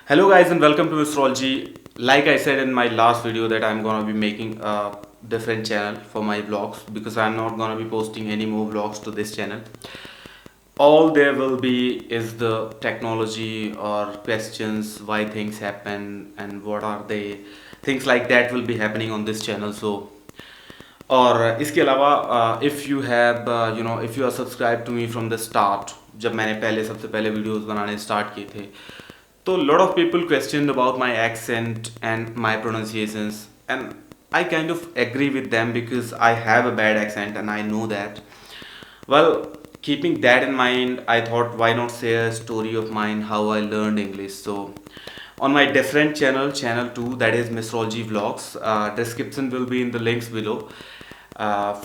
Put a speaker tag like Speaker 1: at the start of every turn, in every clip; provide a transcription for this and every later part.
Speaker 1: Hello guys and welcome to Astrology. Like I said in my last video that I'm gonna be making a different channel for my vlogs because I'm not gonna be posting any more vlogs to this channel. All there will be is the technology or questions, why things happen and what are they. Things like that will be happening on this channel. So और इसके अलावा if you have if you are subscribe to me from the start, जब मैंने सबसे पहले videos बनाने start किए थे, तो lot of people question about my accent and my pronunciations and I kind of agree with them because I have a bad accent and I know that. Well, keeping that in mind, I thought why not share a story of mine how I learned English. So on my different channel 2, that is Mistrology Vlogs, description will be in the links below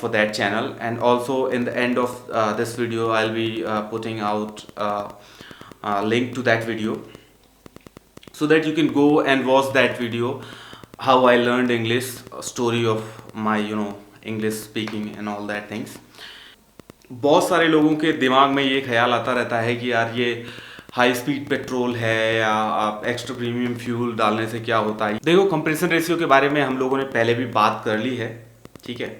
Speaker 1: for that channel, and also in the end of this video I'll be putting out a link to that video so that you can go and watch that video, how I learned English, a story of my English speaking and all that things. बहुत सारे लोगों के दिमाग में ये ख्याल आता रहता है कि यार ये हाई स्पीड पेट्रोल है या एक्स्ट्रा प्रीमियम फ्यूल डालने से क्या होता है। देखो, कंप्रेशन रेशियो के बारे में हम लोगों ने पहले भी बात कर ली है, ठीक है।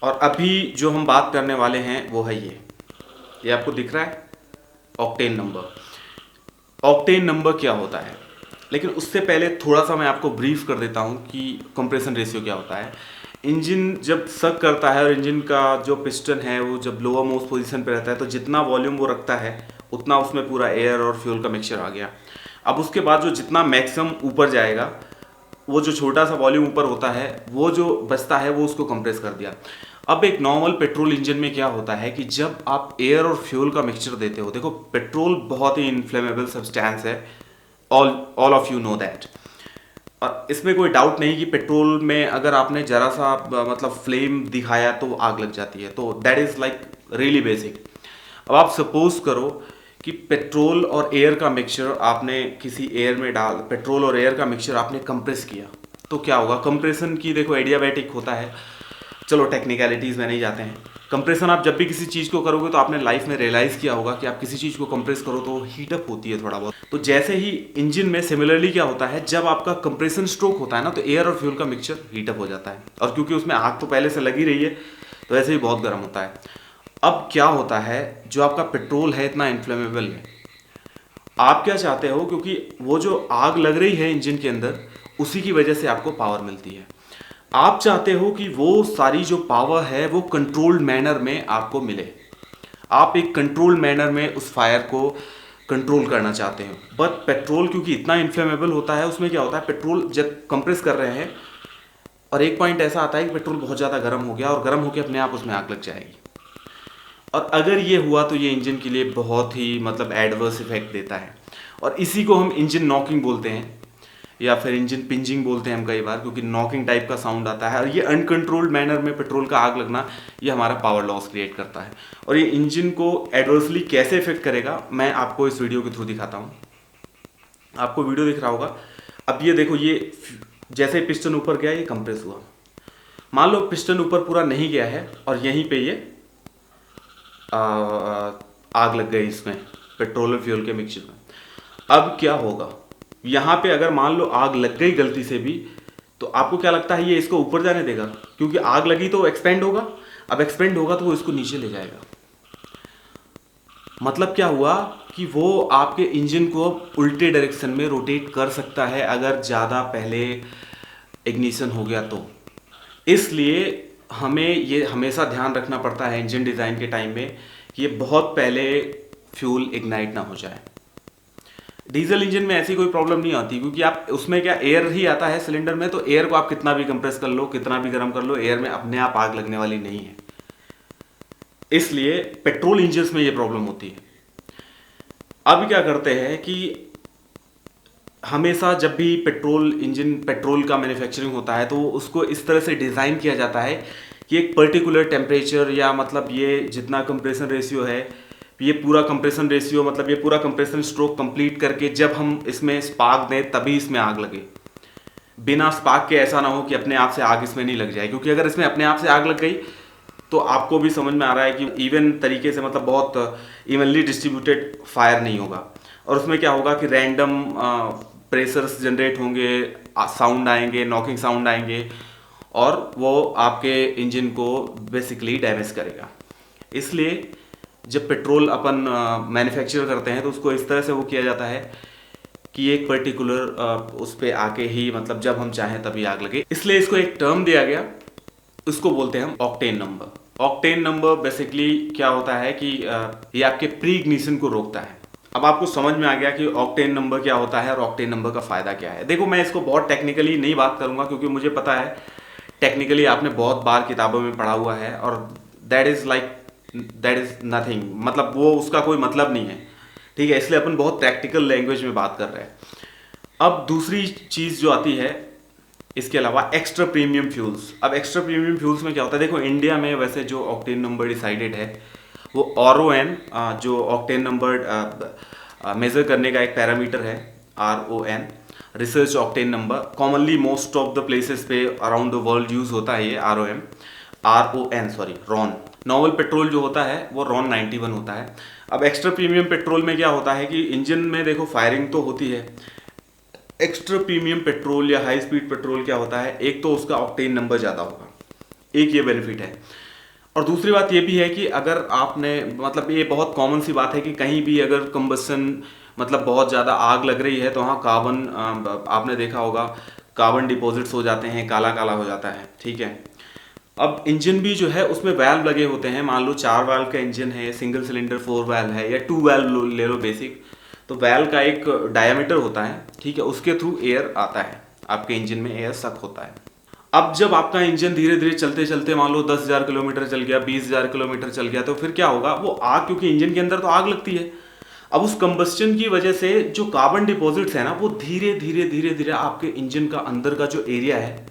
Speaker 1: और अभी जो हम बात करने वाले हैं वो है ये आपको दिख रहा है ऑक्टेन नंबर। ऑक्टेन नंबर क्या होता है, लेकिन उससे पहले थोड़ा सा मैं आपको ब्रीफ कर देता हूँ कि कंप्रेशन रेशियो क्या होता है। इंजन जब सक करता है और इंजन का जो पिस्टन है वो जब लोअर मोस्ट पोजीशन पे रहता है, तो जितना वॉल्यूम वो रखता है उतना उसमें पूरा एयर और फ्यूल का मिक्सचर आ गया। अब उसके बाद जो जितना मैक्सिमम ऊपर जाएगा, वो जो छोटा सा वॉल्यूम ऊपर होता है वो जो बचता है वो उसको कंप्रेस कर दिया। अब एक नॉर्मल पेट्रोल इंजन में क्या होता है कि जब आप एयर और फ्यूल का मिक्सचर देते हो, देखो पेट्रोल बहुत ही इन्फ्लेमेबल सब्सटेंस है, all of you know that. और इसमें कोई डाउट नहीं कि पेट्रोल में अगर आपने जरा सा मतलब फ्लेम दिखाया तो आग लग जाती है, तो that is like really basic. अब आप सपोज करो कि पेट्रोल और एयर का मिक्सचर आपने किसी एयर में पेट्रोल और एयर का मिक्सचर आपने कंप्रेस किया, तो क्या होगा। कंप्रेशन की देखो एडियाबैटिक होता है, चलो टेक्निकलिटीज़ में नहीं जाते हैं। कंप्रेशन आप जब भी किसी चीज़ को करोगे तो आपने लाइफ में रियलाइज़ किया होगा कि आप किसी चीज़ को कंप्रेस करो तो हीटअप होती है थोड़ा बहुत। तो जैसे ही इंजन में सिमिलरली क्या होता है, जब आपका कंप्रेशन स्ट्रोक होता है ना, तो एयर और फ्यूल का मिक्सचर हीटअप हो जाता है, और क्योंकि उसमें आग तो पहले से लगी रही है तो ऐसे ही बहुत गर्म होता है। अब क्या होता है, जो आपका पेट्रोल है इतना इन्फ्लेमेबल है, आप क्या चाहते हो, क्योंकि वो जो आग लग रही है इंजन के अंदर उसी की वजह से आपको पावर मिलती है। आप चाहते हो कि वो सारी जो पावर है वो कंट्रोल्ड मैनर में आपको मिले। आप एक कंट्रोल्ड मैनर में उस फायर को कंट्रोल करना चाहते हो। बट पेट्रोल क्योंकि इतना इन्फ्लेमेबल होता है, उसमें क्या होता है, पेट्रोल जब कंप्रेस कर रहे हैं और एक पॉइंट ऐसा आता है कि पेट्रोल बहुत ज़्यादा गर्म हो गया और गर्म होकर अपने आप उसमें आग लग जाएगी। और अगर ये हुआ तो ये इंजन के लिए बहुत ही मतलब एडवर्स इफेक्ट देता है, और इसी को हम इंजन नॉकिंग बोलते हैं या फिर इंजन पिंजिंग बोलते हैं हम कई बार, क्योंकि नॉकिंग टाइप का साउंड आता है। और ये अनकंट्रोल्ड मैनर में पेट्रोल का आग लगना, ये हमारा पावर लॉस क्रिएट करता है। और ये इंजन को एडवर्सली कैसे इफेक्ट करेगा मैं आपको इस वीडियो के थ्रू दिखाता हूँ। आपको वीडियो दिख रहा होगा। अब ये देखो, ये जैसे पिस्टन ऊपर गया ये कंप्रेस हुआ। मान लो पिस्टन ऊपर पूरा नहीं गया है और यहीं पे ये आग लग गई इसमें पेट्रोल और फ्यूल के मिक्सचर में। अब क्या होगा, यहाँ पे अगर मान लो आग लग गई गलती से भी, तो आपको क्या लगता है ये इसको ऊपर जाने देगा, क्योंकि आग लगी तो एक्सपेंड होगा। अब एक्सपेंड होगा तो वो इसको नीचे ले जाएगा। मतलब क्या हुआ कि वो आपके इंजन को उल्टे डायरेक्शन में रोटेट कर सकता है अगर ज़्यादा पहले इग्निशन हो गया तो। इसलिए हमें ये हमेशा ध्यान रखना पड़ता है इंजन डिज़ाइन के टाइम में कि ये बहुत पहले फ्यूल इग्नाइट ना हो जाए। डीजल इंजन में ऐसी कोई प्रॉब्लम नहीं आती, क्योंकि आप उसमें क्या एयर ही आता है सिलेंडर में, तो एयर को आप कितना भी कंप्रेस कर लो, कितना भी गर्म कर लो, एयर में अपने आप आग लगने वाली नहीं है। इसलिए पेट्रोल इंजन्स में ये प्रॉब्लम होती है। अब क्या करते हैं कि हमेशा जब भी पेट्रोल का मैन्युफैक्चरिंग होता है तो उसको इस तरह से डिज़ाइन किया जाता है कि एक पर्टिकुलर टेम्परेचर या मतलब ये जितना कंप्रेशन रेशियो है, ये पूरा कंप्रेशन रेशियो मतलब ये पूरा कंप्रेशन स्ट्रोक कंप्लीट करके जब हम इसमें स्पार्क दें तभी इसमें आग लगे। बिना स्पार्क के ऐसा ना हो कि अपने आप से आग इसमें नहीं लग जाए, क्योंकि अगर इसमें अपने आप से आग लग गई तो आपको भी समझ में आ रहा है कि इवन तरीके से मतलब बहुत इवनली डिस्ट्रीब्यूटेड फायर नहीं होगा। और उसमें क्या होगा कि रैंडम प्रेशर्स जनरेट होंगे, साउंड आएंगे, नॉकिंग साउंड आएंगे और वो आपके इंजन को बेसिकली डैमेज करेगा। इसलिए जब पेट्रोल अपन मैन्युफैक्चर करते हैं तो उसको इस तरह से वो किया जाता है कि एक पर्टिकुलर उस पर आके ही मतलब जब हम चाहें तभी आग लगे। इसलिए इसको एक टर्म दिया गया, उसको बोलते हैं हम octane number. Octane number basically क्या होता है कि ये आपके प्री इग्निशन को रोकता है। अब आपको समझ में आ गया कि ऑक्टेन नंबर क्या होता है और ऑक्टेन नंबर का फायदा क्या है। देखो, मैं इसको बहुत टेक्निकली नहीं बात करूंगा क्योंकि मुझे पता है टेक्निकली आपने बहुत बार किताबों में पढ़ा हुआ है और दैट इज नथिंग, मतलब वो उसका कोई मतलब नहीं है, ठीक है। इसलिए अपन बहुत प्रैक्टिकल लैंग्वेज में बात कर रहे हैं। अब दूसरी चीज जो आती है इसके अलावा, एक्स्ट्रा प्रीमियम फ्यूल्स। अब एक्स्ट्रा प्रीमियम फ्यूल्स में क्या होता है, देखो इंडिया में वैसे जो ऑक्टेन नंबर डिसाइडेड है वो RON, जो ऑक्टेन नंबर मेजर करने का एक पैरामीटर है, RON, research octane number. Commonly most of the places पे अराउंड द वर्ल्ड यूज होता है ये RON। नॉर्मल पेट्रोल जो होता है वो RON 91 होता है। अब एक्स्ट्रा प्रीमियम पेट्रोल में क्या होता है कि इंजन में देखो फायरिंग तो होती है। एक्स्ट्रा प्रीमियम पेट्रोल या हाई स्पीड पेट्रोल क्या होता है, एक तो उसका ऑक्टेन नंबर ज़्यादा होगा, एक ये बेनिफिट है। और दूसरी बात ये भी है कि अगर आपने, मतलब ये बहुत कॉमन सी बात है कि कहीं भी अगर कंबसन मतलब बहुत ज़्यादा आग लग रही है तो वहाँ कार्बन, आपने देखा होगा कार्बन डिपॉजिट्स हो जाते हैं, काला काला हो जाता है, ठीक है। अब इंजन भी जो है उसमें वैल्व लगे होते हैं। मान लो 4 वैल्व का इंजन है, सिंगल सिलेंडर 4 वैल्व है या 2 वैल्व ले लो बेसिक, तो वैल्व का एक डायमीटर होता है, ठीक है, उसके थ्रू एयर आता है, आपके इंजन में एयर सक होता है। अब जब आपका इंजन धीरे धीरे चलते चलते मान लो 10,000 किलोमीटर चल गया, 20,000 किलोमीटर चल गया, तो फिर क्या होगा, वो आग, क्योंकि इंजन के अंदर तो आग लगती है, अब उस कंबस्टन की वजह से जो कार्बन डिपॉजिट्स है ना, वो धीरे धीरे धीरे धीरे आपके इंजन का अंदर का जो एरिया है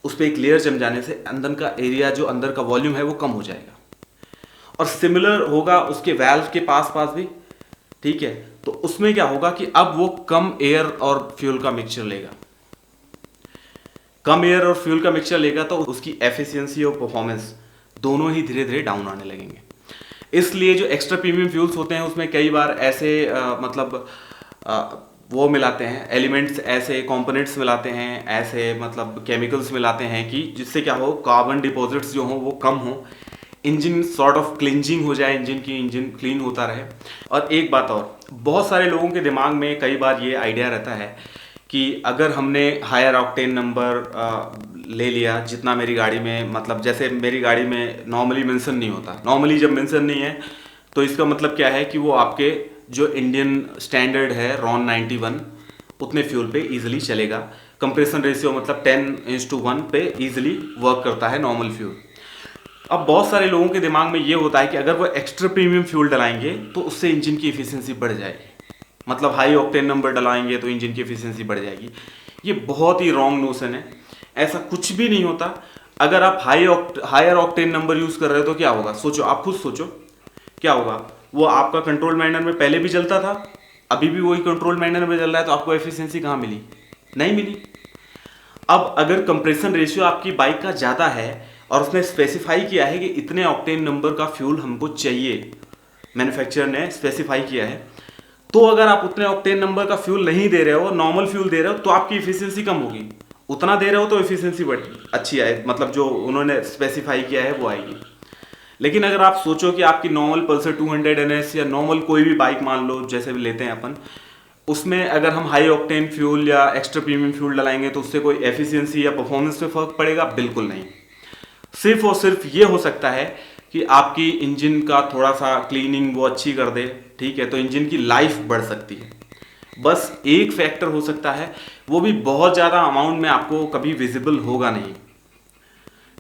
Speaker 1: उस पर एक लेयर जम जाने से अंदर का एरिया, जो अंदर का वॉल्यूम है वो कम हो जाएगा। और सिमिलर होगा उसके वैल्व के पास पास भी, ठीक है। तो उसमें क्या होगा कि अब वो कम एयर और फ्यूल का मिक्सचर लेगा, कम एयर और फ्यूल का मिक्सचर लेगा तो उसकी एफिशिएंसी और परफॉर्मेंस दोनों ही धीरे धीरे डाउन आने लगेंगे। इसलिए जो एक्स्ट्रा प्रीमियम फ्यूल्स होते हैं उसमें कई बार ऐसे वो मिलाते हैं एलिमेंट्स, ऐसे कंपोनेंट्स मिलाते हैं, ऐसे मतलब केमिकल्स मिलाते हैं कि जिससे क्या हो, कार्बन डिपॉजिट्स जो हो वो कम हो, इंजन सॉर्ट ऑफ क्लिंजिंग हो जाए, इंजन क्लीन होता रहे। और एक बात और, बहुत सारे लोगों के दिमाग में कई बार ये आइडिया रहता है कि अगर हमने हायर ऑक्टेन नंबर ले लिया जितना मेरी गाड़ी में, मतलब जैसे मेरी गाड़ी में नॉर्मली मेंशन नहीं होता, नॉर्मली जब मेंशन नहीं है तो इसका मतलब क्या है कि वो आपके जो इंडियन स्टैंडर्ड है RON 91 उतने फ्यूल पे इजीली चलेगा। कंप्रेशन रेशियो मतलब 10:1 पे इजीली वर्क करता है नॉर्मल फ्यूल। अब बहुत सारे लोगों के दिमाग में ये होता है कि अगर वो एक्स्ट्रा प्रीमियम फ्यूल डलाएंगे तो उससे इंजन की एफिशिएंसी बढ़ जाएगी, मतलब हाई ऑक्टेन नंबर डलाएंगे तो इंजन की एफिशिएंसी बढ़ जाएगी। ये बहुत ही रॉन्ग नोशन है, ऐसा कुछ भी नहीं होता। अगर आप हायर ऑक्टेन नंबर यूज कर रहे हो तो क्या होगा, सोचो, आप खुद सोचो क्या होगा। वो आपका कंट्रोल मैनर में पहले भी चलता था, अभी भी वही कंट्रोल मैनर में चल रहा है, तो आपको एफिशिएंसी कहाँ मिली, नहीं मिली। अब अगर कंप्रेशन रेशियो आपकी बाइक का ज़्यादा है और उसने स्पेसिफाई किया है कि इतने ऑक्टेन नंबर का फ्यूल हमको चाहिए, मैन्युफैक्चरर ने स्पेसिफाई किया है, तो अगर आप उतने ऑक्टेन नंबर का फ्यूल नहीं दे रहे हो, नॉर्मल फ्यूल दे रहे हो, तो आपकी एफिशिएंसी कम होगी। उतना दे रहे हो तो एफिशिएंसी अच्छी आए, मतलब जो उन्होंने स्पेसिफाई किया है वो आएगी। लेकिन अगर आप सोचो कि आपकी नॉर्मल पल्सर 200 NS या नॉर्मल कोई भी बाइक मान लो, जैसे भी लेते हैं अपन, उसमें अगर हम हाई ऑक्टेन फ्यूल या एक्स्ट्रा प्रीमियम फ्यूल डलाएंगे तो उससे कोई एफिशिएंसी या परफॉर्मेंस में फर्क पड़ेगा, बिल्कुल नहीं। सिर्फ और सिर्फ ये हो सकता है कि आपकी इंजन का थोड़ा सा क्लीनिंग वो अच्छी कर दे, ठीक है, तो इंजन की लाइफ बढ़ सकती है। बस एक फैक्टर हो सकता है, वो भी बहुत ज़्यादा अमाउंट में आपको कभी विजिबल होगा नहीं।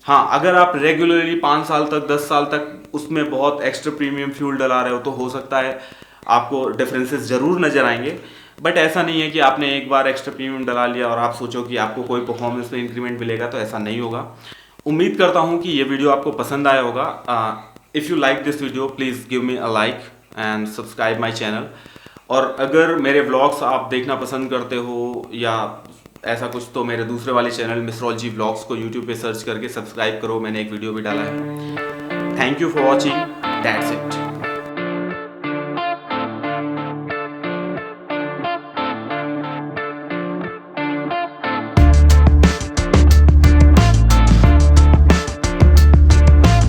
Speaker 1: हाँ, अगर आप रेगुलरली 5 साल तक 10 साल तक उसमें बहुत एक्स्ट्रा प्रीमियम फ्यूल डला रहे हो तो हो सकता है आपको डिफरेंसेस जरूर नजर आएंगे, बट ऐसा नहीं है कि आपने एक बार एक्स्ट्रा प्रीमियम डला लिया और आप सोचो कि आपको कोई परफॉर्मेंस में इंक्रीमेंट मिलेगा, तो ऐसा नहीं होगा। उम्मीद करता हूँ कि ये वीडियो आपको पसंद आया होगा। If you like this video please give me a like and subscribe my channel. और अगर मेरे व्लॉग्स आप देखना पसंद करते हो या ऐसा कुछ, तो मेरे दूसरे वाले चैनल मिसरोलॉजी व्लॉग्स को यूट्यूब पे सर्च करके सब्सक्राइब करो, मैंने एक वीडियो भी डाला है। Thank you for watching, that's it.